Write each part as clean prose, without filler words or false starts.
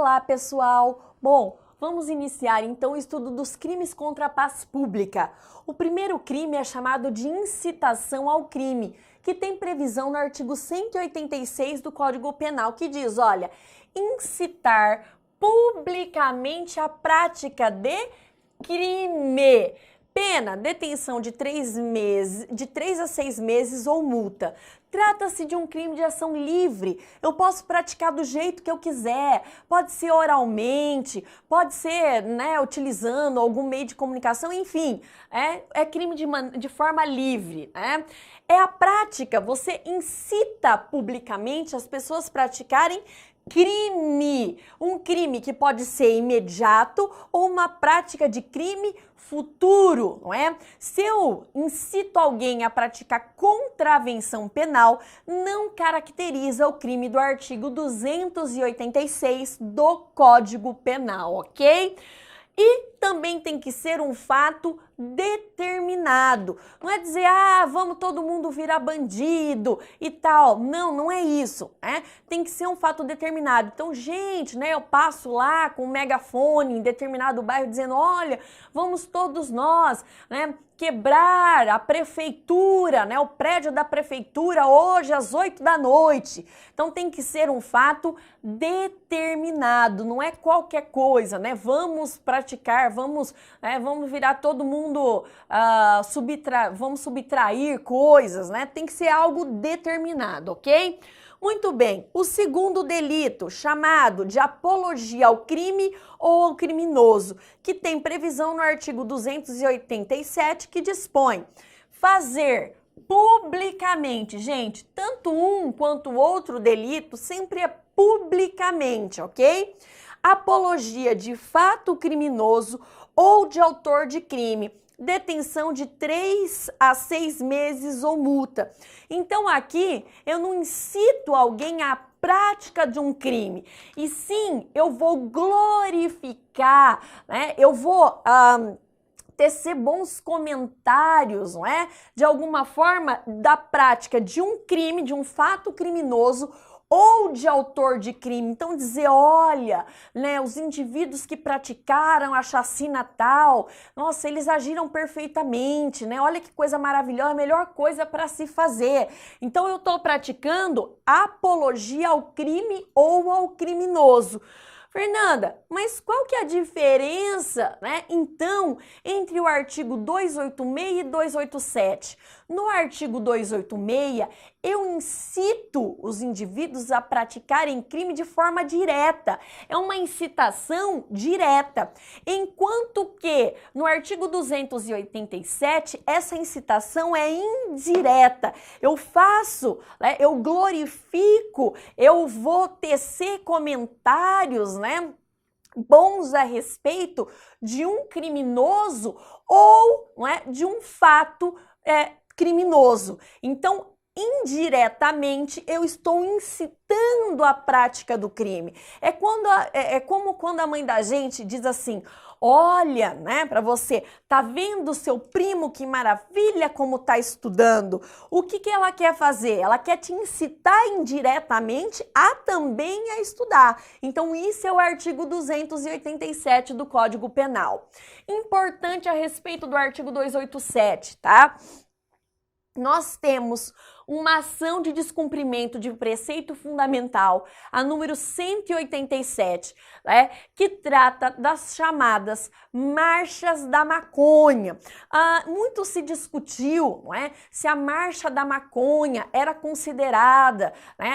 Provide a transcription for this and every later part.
Olá, pessoal! Bom, vamos iniciar então o estudo dos crimes contra a paz pública. O primeiro crime é chamado de incitação ao crime, que tem previsão no artigo 186 do Código Penal, que diz, olha, incitar publicamente a prática de crime. Pena, detenção de 3 a 6 meses ou multa. Trata-se de um crime de ação livre. Eu posso praticar do jeito que eu quiser. Pode ser oralmente, pode ser, utilizando algum meio de comunicação, enfim. É crime de forma livre, né? É a prática, você incita publicamente as pessoas a praticarem crime, um crime que pode ser imediato ou uma prática de crime futuro, não é? Se eu incito alguém a praticar contravenção penal, não caracteriza o crime do artigo 286 do Código Penal, ok? E também tem que ser um fato determinado. Não é dizer, vamos todo mundo virar bandido e tal. Não, não é isso. Tem que ser um fato determinado. Então, gente, eu passo lá com um megafone em determinado bairro dizendo, olha, vamos todos nós, quebrar a prefeitura, o prédio da prefeitura hoje às 8 da noite. Então tem que ser um fato determinado, não é qualquer coisa, Vamos praticar, vamos virar todo mundo, vamos subtrair coisas, Tem que ser algo determinado, ok? Muito bem, o segundo delito, chamado de apologia ao crime ou ao criminoso, que tem previsão no artigo 287, que dispõe fazer publicamente, gente, tanto um quanto o outro delito sempre é publicamente, ok? Apologia de fato criminoso ou de autor de crime. Detenção de 3 a 6 meses ou multa. Então aqui eu não incito alguém à prática de um crime, e sim eu vou glorificar, eu vou tecer bons comentários, de alguma forma da prática de um crime, de um fato criminoso ou de autor de crime. Então dizer, olha, os indivíduos que praticaram a chacina tal, nossa, eles agiram perfeitamente, olha que coisa maravilhosa, a melhor coisa para se fazer. Então eu estou praticando apologia ao crime ou ao criminoso. Fernanda, mas qual que é a diferença, então, entre o artigo 286 e 287? No artigo 286, eu incito os indivíduos a praticarem crime de forma direta. É uma incitação direta. Enquanto que no artigo 287, essa incitação é indireta. Eu faço, eu glorifico, eu vou tecer comentários, bons a respeito de um criminoso ou de um fato criminoso. Então, indiretamente, eu estou incitando a prática do crime. É como quando a mãe da gente diz assim, olha, para você, tá vendo seu primo, que maravilha como tá estudando? O que ela quer fazer? Ela quer te incitar indiretamente a também a estudar. Então, isso é o artigo 287 do Código Penal. Importante a respeito do artigo 287, tá? Nós temos uma ação de descumprimento de preceito fundamental, a número 187, que trata das chamadas marchas da maconha. Muito se discutiu, se a marcha da maconha era considerada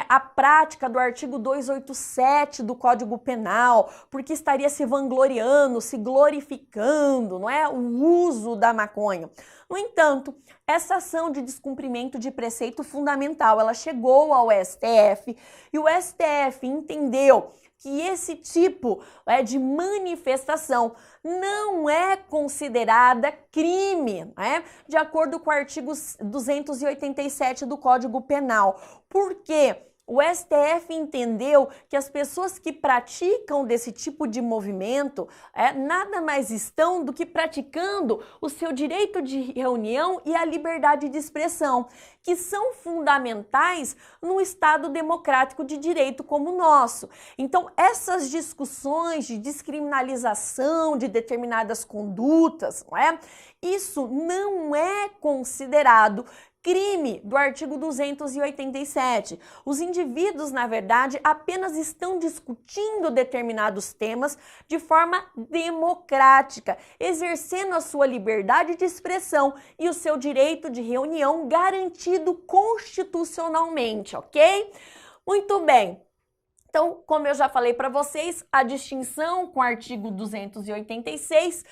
a prática do artigo 287 do Código Penal, porque estaria se vangloriando, se glorificando, o uso da maconha. No entanto, essa ação de descumprimento de preceito fundamental, ela chegou ao STF e o STF entendeu que esse tipo de manifestação não é considerada crime, de acordo com o artigo 287 do Código Penal. Por quê? o STF entendeu que as pessoas que praticam desse tipo de movimento nada mais estão do que praticando o seu direito de reunião e a liberdade de expressão, que são fundamentais num Estado democrático de direito como o nosso. Então, essas discussões de descriminalização de determinadas condutas, isso não é considerado crime do artigo 287. Os indivíduos, na verdade, apenas estão discutindo determinados temas de forma democrática, exercendo a sua liberdade de expressão e o seu direito de reunião garantido constitucionalmente, ok? Muito bem. Então, como eu já falei para vocês, a distinção com o artigo 286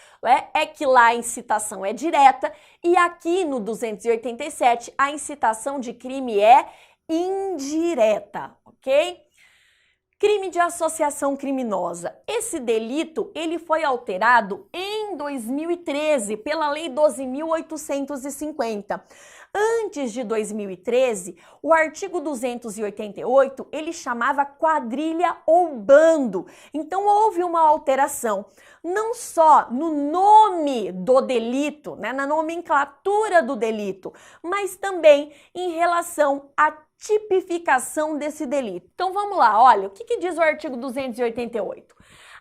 é que lá a incitação é direta e aqui no 287 a incitação de crime é indireta, ok? Crime de associação criminosa. Esse delito, ele foi alterado em 2013 pela Lei 12.850. Antes de 2013, o artigo 288, ele chamava quadrilha ou bando. Então, houve uma alteração, não só no nome do delito, na nomenclatura do delito, mas também em relação à tipificação desse delito. Então, vamos lá, olha, o que diz o artigo 288?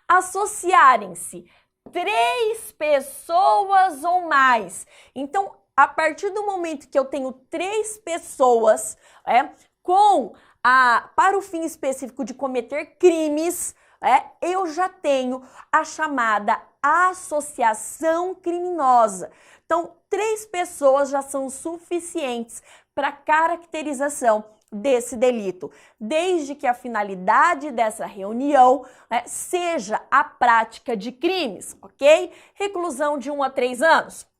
Associarem-se 3 pessoas ou mais. Então, a partir do momento que eu tenho 3 pessoas para o fim específico de cometer crimes, eu já tenho a chamada associação criminosa. Então, 3 pessoas já são suficientes para caracterização desse delito, desde que a finalidade dessa reunião seja a prática de crimes, ok? Reclusão de 1 a 3 anos.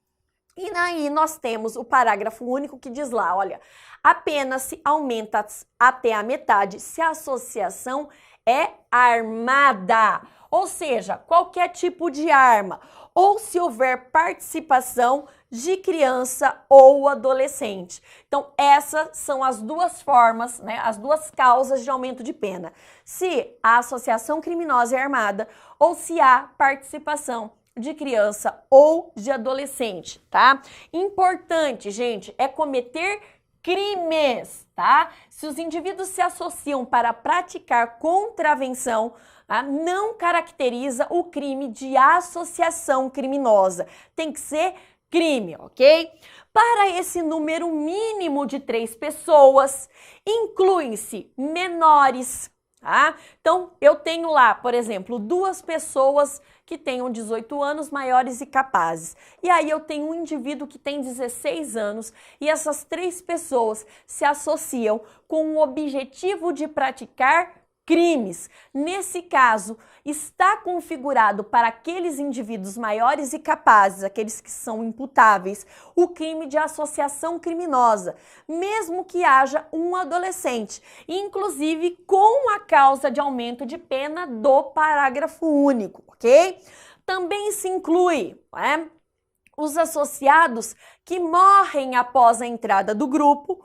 E aí nós temos o parágrafo único que diz lá, olha, a pena se aumenta até a metade se a associação é armada, ou seja, qualquer tipo de arma, ou se houver participação de criança ou adolescente. Então, essas são as 2 formas, as 2 causas de aumento de pena. Se a associação criminosa é armada ou se há participação de criança ou de adolescente, tá? Importante, gente, é cometer crimes, tá? Se os indivíduos se associam para praticar contravenção, não caracteriza o crime de associação criminosa. Tem que ser crime, ok? Para esse número mínimo de 3 pessoas, incluem-se menores, tá? Então, eu tenho lá, por exemplo, 2 pessoas que tenham 18 anos, maiores e capazes. E aí eu tenho um indivíduo que tem 16 anos e essas 3 pessoas se associam com o objetivo de praticar crimes. Nesse caso, está configurado para aqueles indivíduos maiores e capazes, aqueles que são imputáveis, o crime de associação criminosa, mesmo que haja um adolescente, inclusive com a causa de aumento de pena do parágrafo único, ok? Também se inclui, os associados que morrem após a entrada do grupo,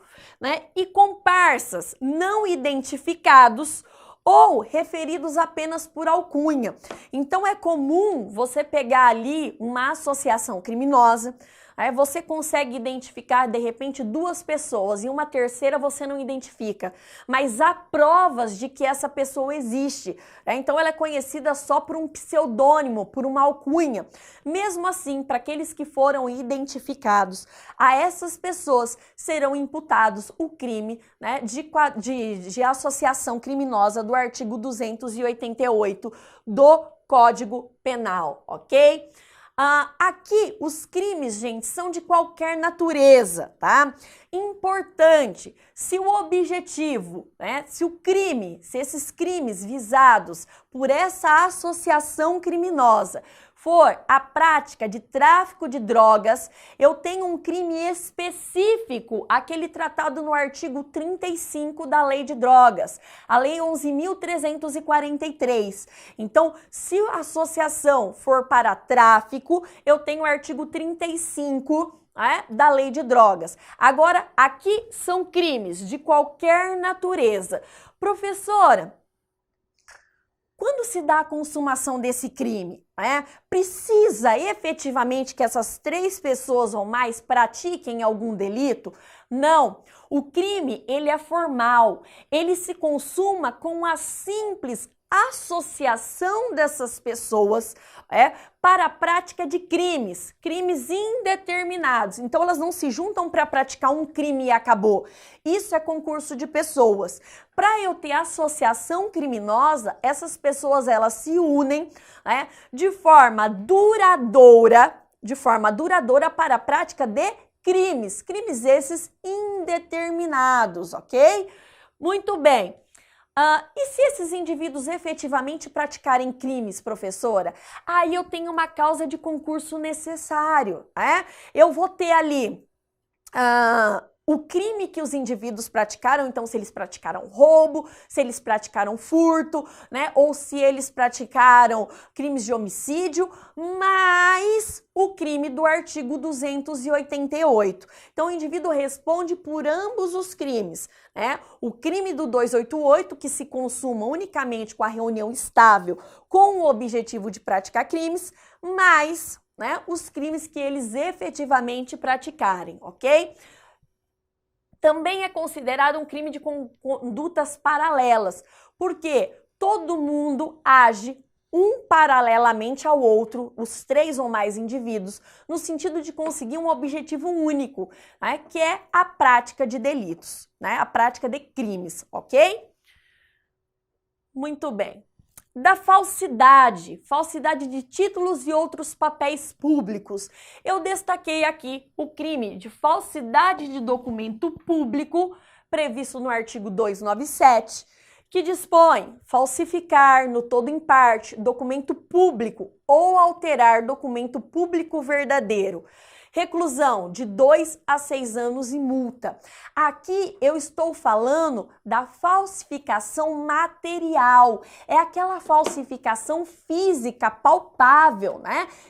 e comparsas não identificados ou referidos apenas por alcunha. Então, é comum você pegar ali uma associação criminosa, aí você consegue identificar, de repente, 2 pessoas e uma terceira você não identifica, mas há provas de que essa pessoa existe. Então, ela é conhecida só por um pseudônimo, por uma alcunha. Mesmo assim, para aqueles que foram identificados, a essas pessoas serão imputados o crime de associação criminosa do artigo 288 do Código Penal, ok? Aqui, os crimes, gente, são de qualquer natureza, tá? Importante, se o objetivo, se esses crimes visados por essa associação criminosa for a prática de tráfico de drogas, eu tenho um crime específico, aquele tratado no artigo 35 da Lei de Drogas, a Lei 11.343. Então, se a associação for para tráfico, eu tenho o artigo 35 da lei de drogas. Agora, aqui são crimes de qualquer natureza. Professora, quando se dá a consumação desse crime, precisa efetivamente que essas 3 pessoas ou mais pratiquem algum delito? Não. O crime, ele é formal. Ele se consuma com a simples associação dessas pessoas para a prática de crimes indeterminados. Então, elas não se juntam para praticar um crime e acabou. Isso é concurso de pessoas. Para eu ter associação criminosa, essas pessoas elas se unem de forma duradoura para a prática de crimes esses indeterminados, ok? Muito bem. E se esses indivíduos efetivamente praticarem crimes, professora? Aí eu tenho uma causa de concurso necessário, Eu vou ter ali o crime que os indivíduos praticaram, então se eles praticaram roubo, se eles praticaram furto, ou se eles praticaram crimes de homicídio, mais o crime do artigo 288. Então o indivíduo responde por ambos os crimes, O crime do 288, que se consuma unicamente com a reunião estável com o objetivo de praticar crimes, mais os crimes que eles efetivamente praticarem, ok? Também é considerado um crime de condutas paralelas, porque todo mundo age um paralelamente ao outro, os 3 ou mais indivíduos, no sentido de conseguir um objetivo único, que é a prática de delitos, a prática de crimes, ok? Muito bem. Da falsidade de títulos e outros papéis públicos. Eu destaquei aqui o crime de falsidade de documento público, previsto no artigo 297, que dispõe falsificar no todo em parte documento público ou alterar documento público verdadeiro. Reclusão de 2 a 6 anos e multa. Aqui eu estou falando da falsificação material. É aquela falsificação física, palpável,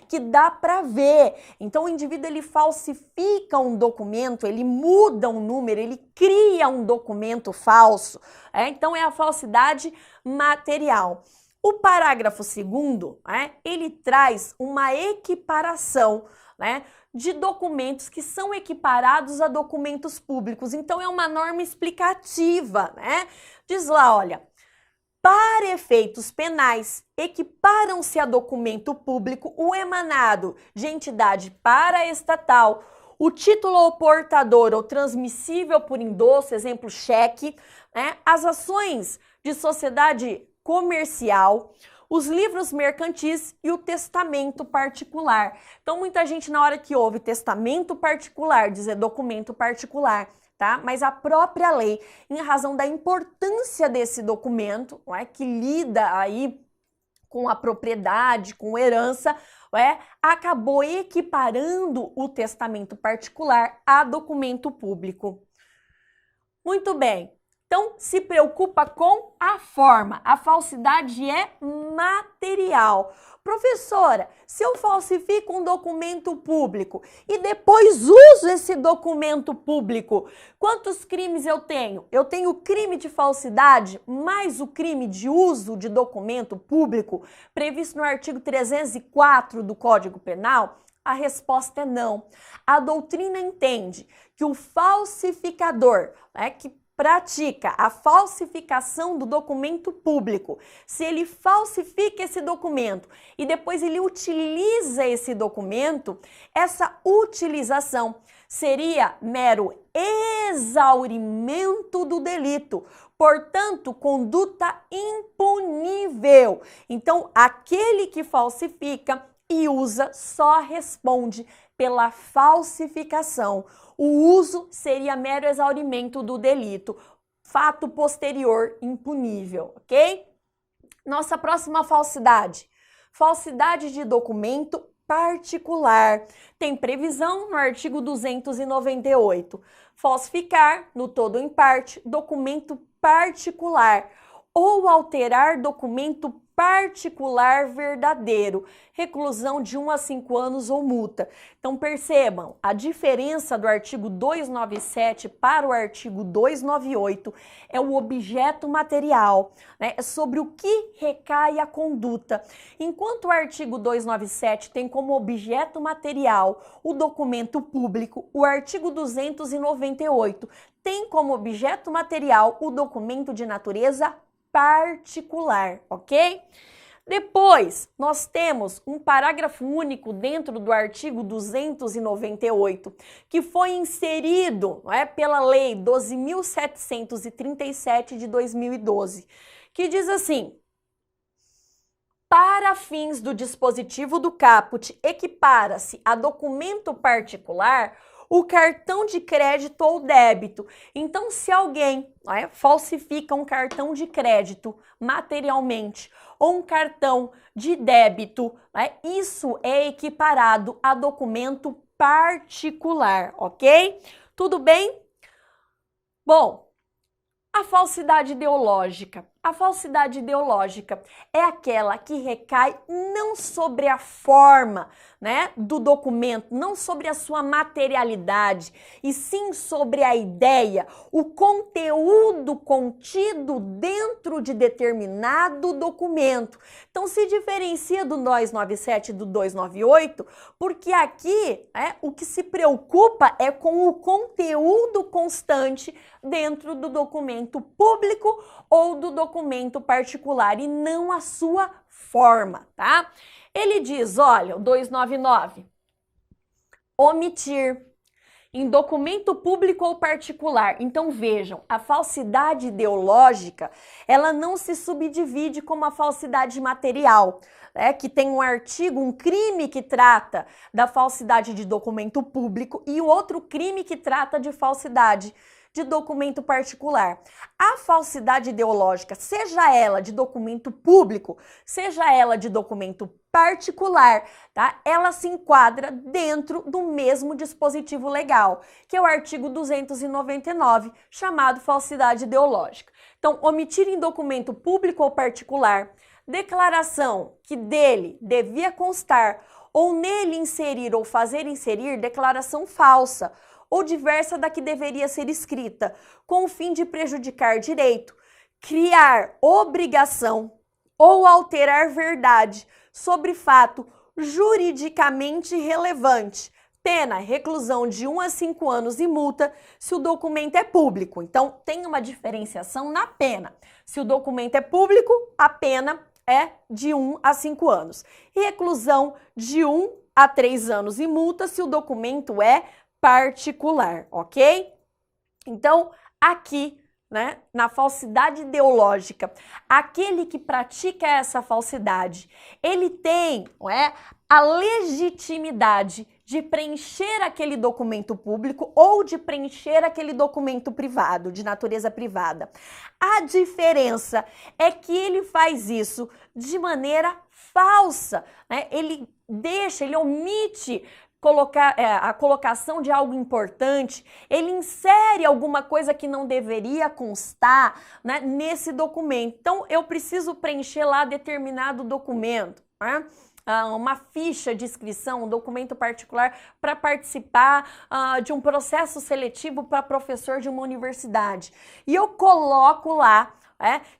Que dá para ver. Então o indivíduo ele falsifica um documento, ele muda um número, ele cria um documento falso. Então é a falsidade material. O parágrafo 2º, ele traz uma equiparação, de documentos que são equiparados a documentos públicos. Então, é uma norma explicativa, Diz lá, olha, para efeitos penais, equiparam-se a documento público o emanado de entidade paraestatal, o título ou portador ou transmissível por endosso, exemplo, cheque, as ações de sociedade comercial, os livros mercantis e o testamento particular. Então, muita gente, na hora que ouve testamento particular, diz documento particular, Mas a própria lei, em razão da importância desse documento, que lida aí com a propriedade, com herança, acabou equiparando o testamento particular a documento público. Muito bem. Então, se preocupa com a forma. A falsidade é material. Professora, se eu falsifico um documento público e depois uso esse documento público, quantos crimes eu tenho? Eu tenho o crime de falsidade mais o crime de uso de documento público previsto no artigo 304 do Código Penal? A resposta é não. A doutrina entende que o falsificador, que pratica a falsificação do documento público, se ele falsifica esse documento e depois ele utiliza esse documento, essa utilização seria mero exaurimento do delito, portanto, conduta impunível. Então, aquele que falsifica e usa só responde pela falsificação. O uso seria mero exaurimento do delito, fato posterior impunível, ok? Nossa próxima falsidade. Falsidade de documento particular. Tem previsão no artigo 298. Falsificar, no todo ou em parte, documento particular ou alterar documento particular verdadeiro, reclusão de 1 a 5 anos ou multa. Então percebam, a diferença do artigo 297 para o artigo 298 é o objeto material, né? É sobre o que recai a conduta. Enquanto o artigo 297 tem como objeto material o documento público, o artigo 298 tem como objeto material o documento de natureza particular, ok? Depois, nós temos um parágrafo único dentro do artigo 298, que foi inserido, não é, pela Lei 12.737 de 2012, que diz assim: para fins do dispositivo do caput, equipara-se a documento particular o cartão de crédito ou débito. Então, se alguém falsifica um cartão de crédito materialmente ou um cartão de débito, isso é equiparado a documento particular, ok? Tudo bem? Bom, a falsidade ideológica. A falsidade ideológica é aquela que recai não sobre a forma, né, do documento, não sobre a sua materialidade, e sim sobre a ideia, o conteúdo contido dentro de determinado documento. Então se diferencia do 297 e do 298, porque aqui o que se preocupa é com o conteúdo constante dentro do documento público ou do documento particular e não a sua forma, tá? Ele diz, olha, o 299, omitir em documento público ou particular. Então vejam, a falsidade ideológica, ela não se subdivide como a falsidade material, que tem um artigo, um crime que trata da falsidade de documento público e o outro crime que trata de falsidade de documento particular. A falsidade ideológica, seja ela de documento público, seja ela de documento particular, tá? Ela se enquadra dentro do mesmo dispositivo legal, que é o artigo 299, chamado falsidade ideológica. Então, omitir em documento público ou particular declaração que dele devia constar ou nele inserir ou fazer inserir declaração falsa ou diversa da que deveria ser escrita, com o fim de prejudicar direito, criar obrigação ou alterar verdade sobre fato juridicamente relevante. Pena, reclusão de 1 a 5 anos e multa se o documento é público. Então, tem uma diferenciação na pena. Se o documento é público, a pena é de 1 a 5 anos. E reclusão de 1 a 3 anos e multa se o documento é particular, ok? Então, aqui, né, na falsidade ideológica, aquele que pratica essa falsidade, ele tem, a legitimidade de preencher aquele documento público ou de preencher aquele documento privado, de natureza privada. A diferença é que ele faz isso de maneira falsa, né? Ele omite a colocação de algo importante, ele insere alguma coisa que não deveria constar, né, nesse documento. Então, eu preciso preencher lá determinado documento, né? Uma ficha de inscrição, um documento particular para participar de um processo seletivo para professor de uma universidade. E eu coloco lá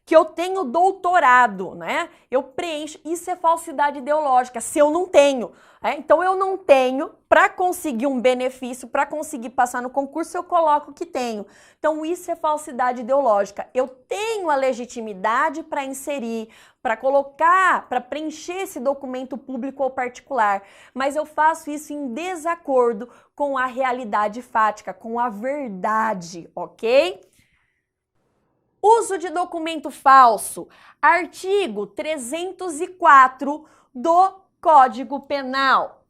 que eu tenho doutorado, né? Eu preencho, isso é falsidade ideológica, se eu não tenho. Então eu não tenho, para conseguir um benefício, para conseguir passar no concurso, eu coloco que tenho. Então isso é falsidade ideológica. Eu tenho a legitimidade para inserir, para colocar, para preencher esse documento público ou particular, mas eu faço isso em desacordo com a realidade fática, com a verdade, ok? Uso de documento falso, artigo 304 do Código Penal.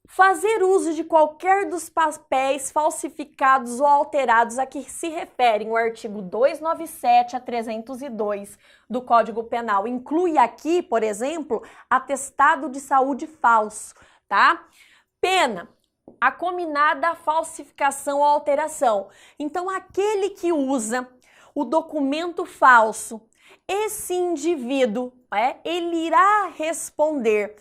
Fazer uso de qualquer dos papéis falsificados ou alterados a que se referem o artigo 297 a 302 do Código Penal. Inclui aqui, por exemplo, atestado de saúde falso, tá? Pena, a cominada falsificação ou alteração. Então, aquele que usa o documento falso, esse indivíduo ele irá responder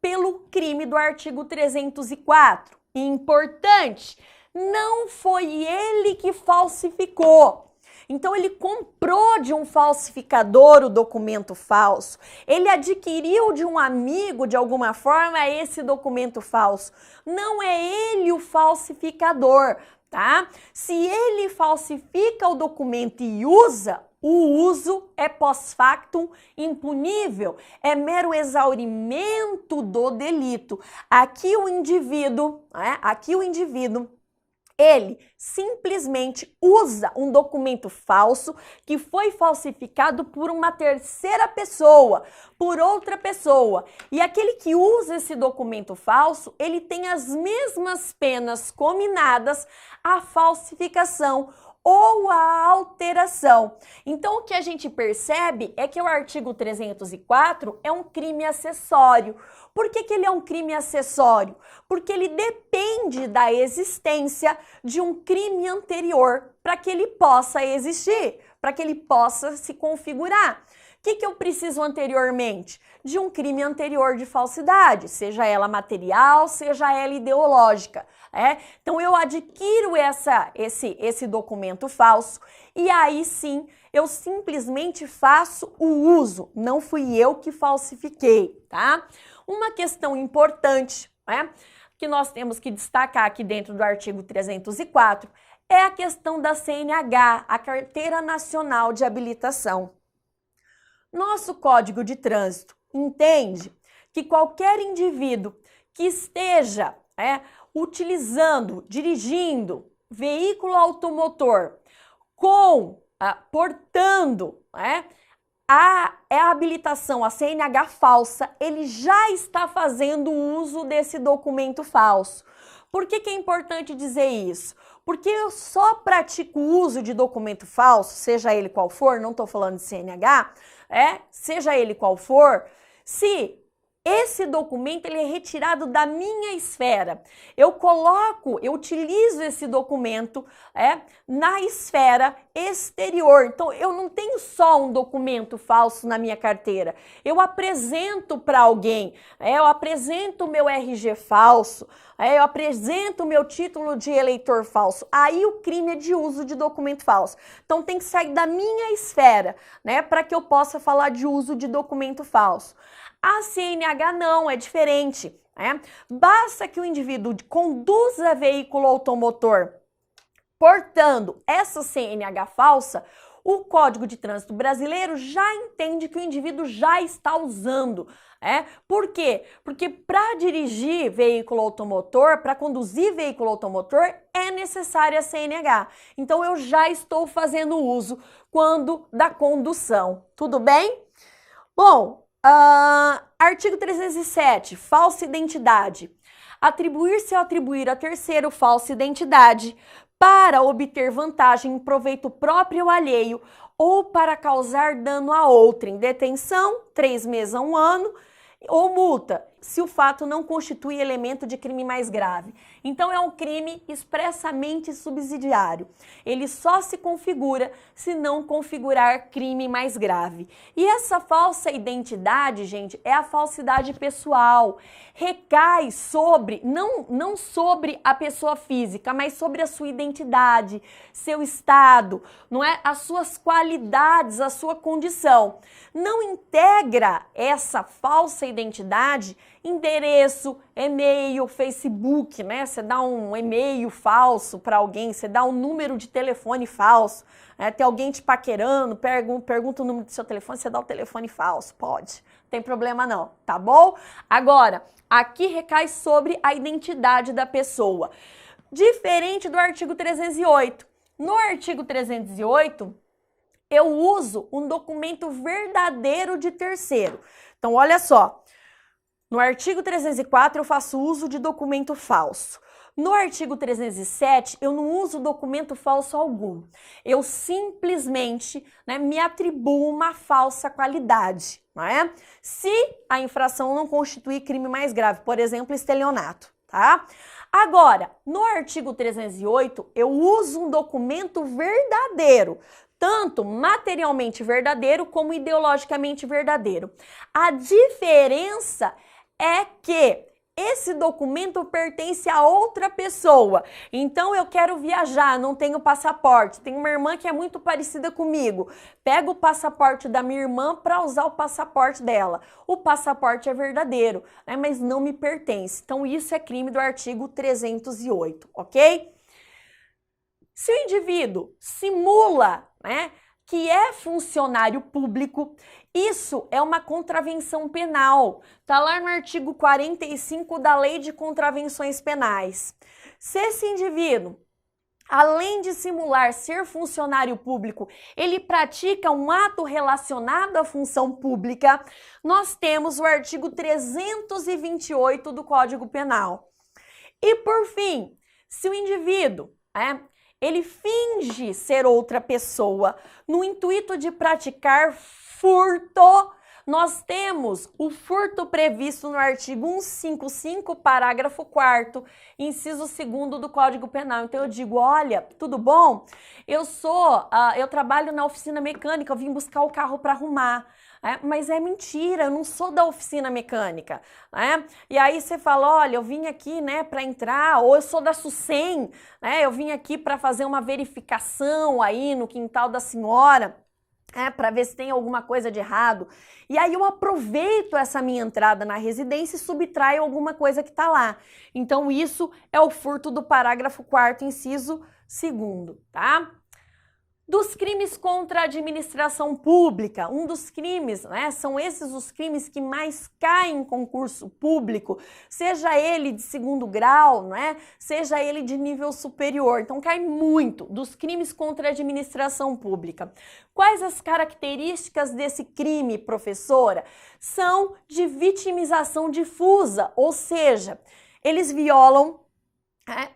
pelo crime do artigo 304. Importante, não foi ele que falsificou. Então, ele comprou de um falsificador o documento falso, ele adquiriu de um amigo, de alguma forma, esse documento falso. Não é ele o falsificador, tá? Se ele falsifica o documento e usa, o uso é pós-factum impunível, é mero exaurimento do delito. Aqui o indivíduo, ele simplesmente usa um documento falso que foi falsificado por uma terceira pessoa, por outra pessoa. E aquele que usa esse documento falso, ele tem as mesmas penas cominadas à falsificação ou a alteração. Então, o que a gente percebe é que o artigo 304 é um crime acessório. Por que ele é um crime acessório? Porque ele depende da existência de um crime anterior para que ele possa existir, para que ele possa se configurar. O que eu preciso anteriormente? De um crime anterior de falsidade, seja ela material, seja ela ideológica. Então, eu adquiro esse documento falso e aí sim eu simplesmente faço o uso. Não fui eu que falsifiquei, tá? Uma questão importante, que nós temos que destacar aqui dentro do artigo 304 é a questão da CNH, a Carteira Nacional de Habilitação. Nosso Código de Trânsito entende que qualquer indivíduo que esteja dirigindo veículo automotor portando a habilitação, a CNH falsa, ele já está fazendo uso desse documento falso. Por que é importante dizer isso? Porque eu só pratico o uso de documento falso, seja ele qual for, não estou falando de CNH, seja ele qual for, se esse documento ele é retirado da minha esfera. Eu utilizo esse documento na esfera exterior. Então, eu não tenho só um documento falso na minha carteira. Eu apresento para alguém, eu apresento o meu RG falso, eu apresento o meu título de eleitor falso. Aí o crime é de uso de documento falso. Então, tem que sair da minha esfera, para que eu possa falar de uso de documento falso. A CNH não, é diferente. Basta que o indivíduo conduza veículo automotor portando essa CNH falsa, o Código de Trânsito Brasileiro já entende que o indivíduo já está usando. Por quê? Porque para dirigir veículo automotor, para conduzir veículo automotor, é necessária a CNH. Então, eu já estou fazendo uso da condução. Tudo bem? Bom, artigo 307, falsa identidade. Atribuir-se ou atribuir a terceiro falsa identidade para obter vantagem em proveito próprio ou alheio ou para causar dano a outrem. Detenção, 3 meses a 1 ano ou multa, se o fato não constitui elemento de crime mais grave. Então, é um crime expressamente subsidiário. Ele só se configura se não configurar crime mais grave. E essa falsa identidade, gente, é a falsidade pessoal. Recai sobre, não sobre a pessoa física, mas sobre a sua identidade, seu estado, não é? As suas qualidades, a sua condição. Não integra essa falsa identidade endereço, e-mail, Facebook, Você dá um e-mail falso para alguém, você dá um número de telefone falso, tem alguém te paquerando, pergunta o número do seu telefone, você dá o telefone falso, pode, não tem problema não, tá bom? Agora, aqui recai sobre a identidade da pessoa, diferente do artigo 308. No artigo 308, eu uso um documento verdadeiro de terceiro. Então, olha só. No artigo 304, eu faço uso de documento falso. No artigo 307, eu não uso documento falso algum. Eu simplesmente me atribuo uma falsa qualidade, Se a infração não constituir crime mais grave, por exemplo, estelionato, tá? Agora, no artigo 308, eu uso um documento verdadeiro. tanto materialmente verdadeiro como ideologicamente verdadeiro. A diferença é que esse documento pertence a outra pessoa. Então eu quero viajar, não tenho passaporte. Tenho uma irmã que é muito parecida comigo. Pego o passaporte da minha irmã para usar o passaporte dela. O passaporte é verdadeiro, né, mas não me pertence. Então isso é crime do artigo 308, ok? Se o indivíduo simula, né, que é funcionário público, isso é uma contravenção penal. Está lá no artigo 45 da Lei de Contravenções Penais. Se esse indivíduo, além de simular ser funcionário público, ele pratica um ato relacionado à função pública, nós temos o artigo 328 do Código Penal. E por fim, se o indivíduo, ele finge ser outra pessoa no intuito de praticar furto, nós temos o furto previsto no artigo 155, parágrafo 4º, inciso 2º do Código Penal. Então eu digo, olha, tudo bom? Eu trabalho na oficina mecânica, eu vim buscar o carro para arrumar. Mas é mentira, eu não sou da oficina mecânica, né? E aí você fala, olha, eu vim aqui, né, para entrar, ou eu sou da SUSEM, né? Eu vim aqui para fazer uma verificação aí no quintal da senhora, para ver se tem alguma coisa de errado. E aí eu aproveito essa minha entrada na residência e subtraio alguma coisa que está lá. Então isso é o furto do parágrafo 4º, inciso 2º, tá? Dos crimes contra a administração pública, um dos crimes, né, são esses os crimes que mais caem em concurso público, seja ele de segundo grau, né, seja ele de nível superior, então cai muito dos crimes contra a administração pública. Quais as características desse crime, professora? São de vitimização difusa, ou seja, eles violam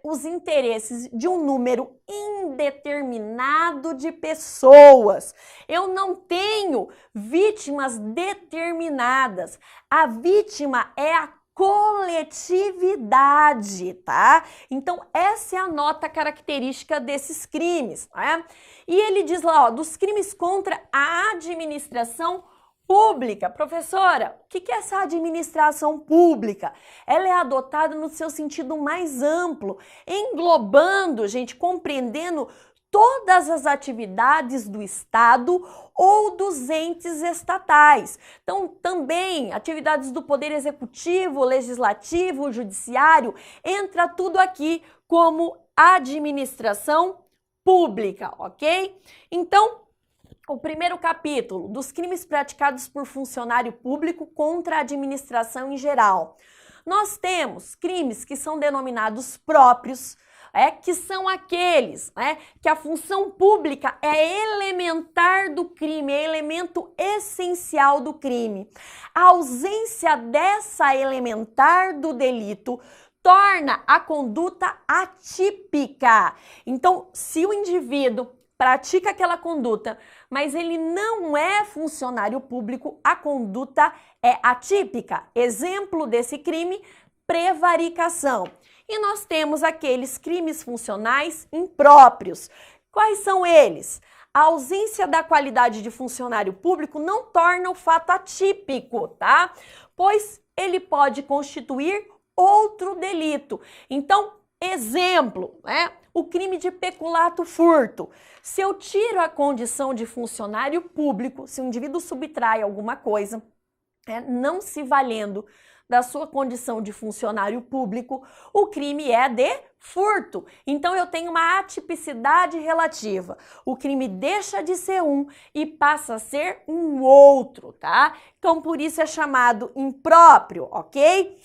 os interesses de um número indeterminado de pessoas. Eu não tenho vítimas determinadas. A vítima é a coletividade, tá? Então, essa é a nota característica desses crimes, né? E ele diz lá, ó, dos crimes contra a administração pública. Professora, o que é essa administração pública? Ela é adotada no seu sentido mais amplo, englobando, gente, compreendendo todas as atividades do Estado ou dos entes estatais. Então, também atividades do Poder Executivo, Legislativo, Judiciário, entra tudo aqui como administração pública, ok? Então, o primeiro capítulo, dos crimes praticados por funcionário público contra a administração em geral. Nós temos crimes que são denominados próprios, que são aqueles que a função pública é elementar do crime, é elemento essencial do crime. A ausência dessa elementar do delito torna a conduta atípica. Então, se o indivíduo pratica aquela conduta, mas ele não é funcionário público, a conduta é atípica. Exemplo desse crime, prevaricação. E nós temos aqueles crimes funcionais impróprios. Quais são eles? A ausência da qualidade de funcionário público não torna o fato atípico, tá? Pois ele pode constituir outro delito. Então, exemplo, o crime de peculato furto. Se eu tiro a condição de funcionário público, se o indivíduo subtrai alguma coisa, não se valendo da sua condição de funcionário público, o crime é de furto. Então eu tenho uma atipicidade relativa. O crime deixa de ser um e passa a ser um outro, tá? Então por isso é chamado impróprio, ok?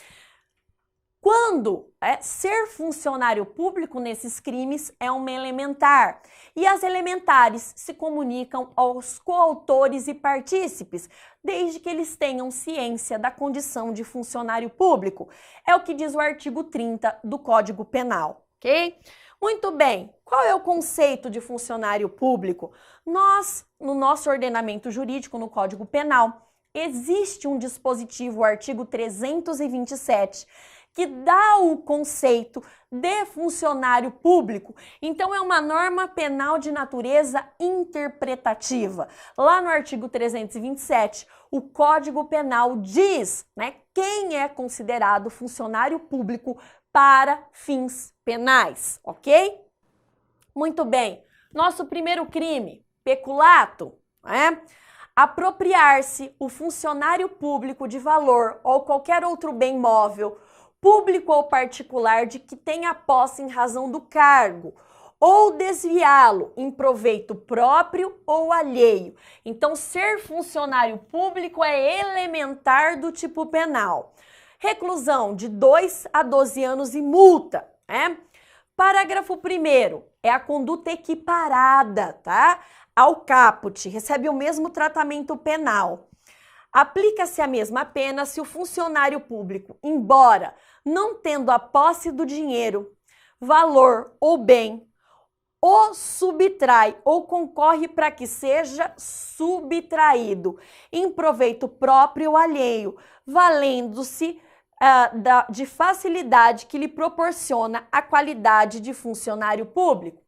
Quando ser funcionário público nesses crimes é uma elementar. E as elementares se comunicam aos coautores e partícipes, desde que eles tenham ciência da condição de funcionário público. É o que diz o artigo 30 do Código Penal, ok? Muito bem, qual é o conceito de funcionário público? Nós, no nosso ordenamento jurídico, no Código Penal, existe um dispositivo, o artigo 327, que dá o conceito de funcionário público. Então, é uma norma penal de natureza interpretativa. Lá no artigo 327, o Código Penal diz, né, quem é considerado funcionário público para fins penais, ok? Muito bem. Nosso primeiro crime, peculato, né? Apropriar-se o funcionário público de valor ou qualquer outro bem móvel, público ou particular, de que tenha posse em razão do cargo, ou desviá-lo em proveito próprio ou alheio. Então, ser funcionário público é elementar do tipo penal. Reclusão de 2 a 12 anos e multa, né? Parágrafo 1º, é a conduta equiparada, tá? Ao caput, recebe o mesmo tratamento penal. Aplica-se a mesma pena se o funcionário público, embora não tendo a posse do dinheiro, valor ou bem, o subtrai ou concorre para que seja subtraído em proveito próprio ou alheio, valendo-se de facilidade que lhe proporciona a qualidade de funcionário público.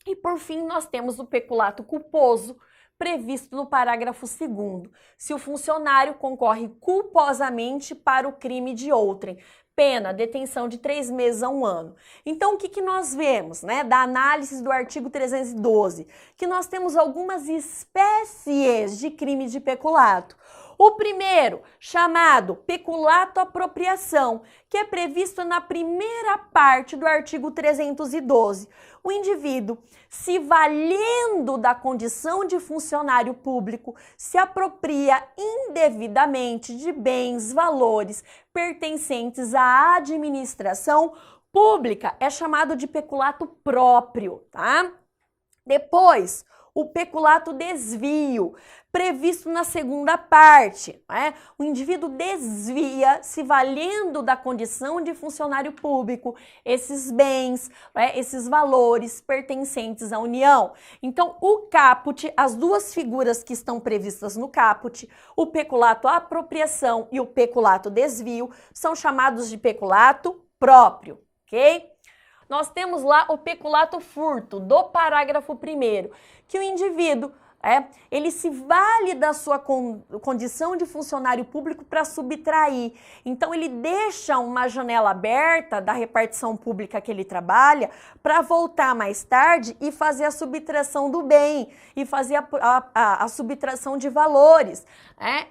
E por fim, nós temos o peculato culposo, previsto no parágrafo 2º, se o funcionário concorre culposamente para o crime de outrem, pena, detenção de 3 meses a 1 ano. Então, o que nós vemos, né, da análise do artigo 312? Que nós temos algumas espécies de crime de peculato. O primeiro, chamado peculato apropriação, que é previsto na primeira parte do artigo 312. O indivíduo, se valendo da condição de funcionário público, se apropria indevidamente de bens, valores pertencentes à administração pública. É chamado de peculato próprio, tá? Depois, o peculato desvio, previsto na segunda parte, né? O indivíduo desvia, se valendo da condição de funcionário público, esses bens, né, esses valores pertencentes à União. Então, o caput, as duas figuras que estão previstas no caput, o peculato apropriação e o peculato desvio, são chamados de peculato próprio, ok? Nós temos lá o peculato furto, do parágrafo 1º, que o indivíduo, ele se vale da sua condição de funcionário público para subtrair. Então, ele deixa uma janela aberta da repartição pública que ele trabalha para voltar mais tarde e fazer a subtração do bem e fazer a subtração de valores.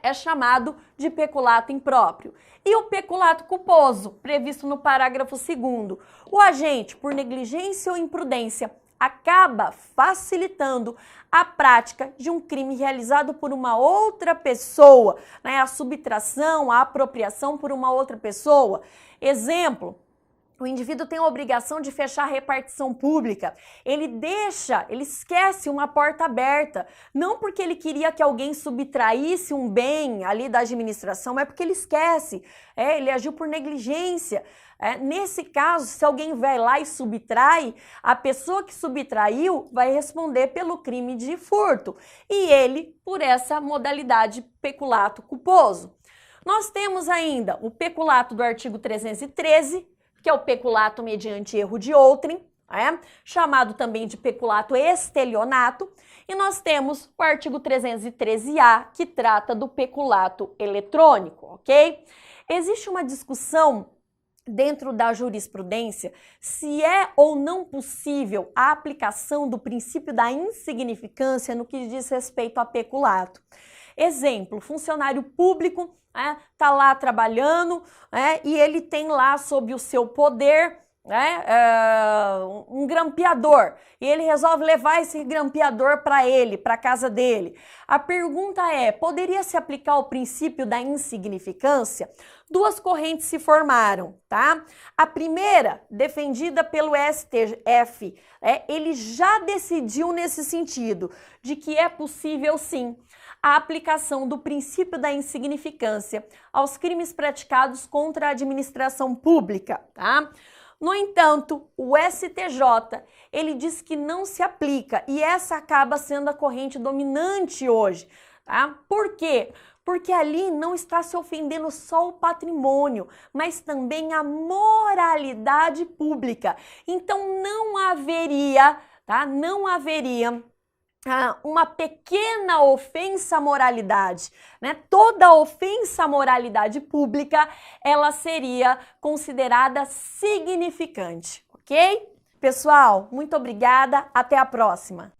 É chamado de peculato impróprio. E o peculato culposo, previsto no parágrafo 2º. O agente, por negligência ou imprudência, acaba facilitando a prática de um crime realizado por uma outra pessoa, né? A subtração, a apropriação por uma outra pessoa. Exemplo, o indivíduo tem a obrigação de fechar a repartição pública. Ele esquece uma porta aberta. Não porque ele queria que alguém subtraísse um bem ali da administração, mas porque ele esquece. Ele agiu por negligência. Nesse caso, se alguém vai lá e subtrai, a pessoa que subtraiu vai responder pelo crime de furto e ele por essa modalidade peculato culposo. Nós temos ainda o peculato do artigo 313, que é o peculato mediante erro de outrem, chamado também de peculato estelionato, e nós temos o artigo 313-A, que trata do peculato eletrônico, ok? Existe uma discussão dentro da jurisprudência se é ou não possível a aplicação do princípio da insignificância no que diz respeito a peculato. Exemplo, funcionário público tá lá trabalhando e ele tem lá sob o seu poder um grampeador e ele resolve levar esse grampeador para a casa dele. A pergunta é, poderia se aplicar o princípio da insignificância? Duas correntes se formaram, tá? A primeira, defendida pelo STF, ele já decidiu nesse sentido, de que é possível sim a aplicação do princípio da insignificância aos crimes praticados contra a administração pública, tá? No entanto, o STJ, ele diz que não se aplica e essa acaba sendo a corrente dominante hoje, tá? Por quê? porque ali não está se ofendendo só o patrimônio, mas também a moralidade pública. Então não haveria, tá? Não haveria uma pequena ofensa à moralidade, né? Toda ofensa à moralidade pública, ela seria considerada significante, ok? Pessoal, muito obrigada, até a próxima!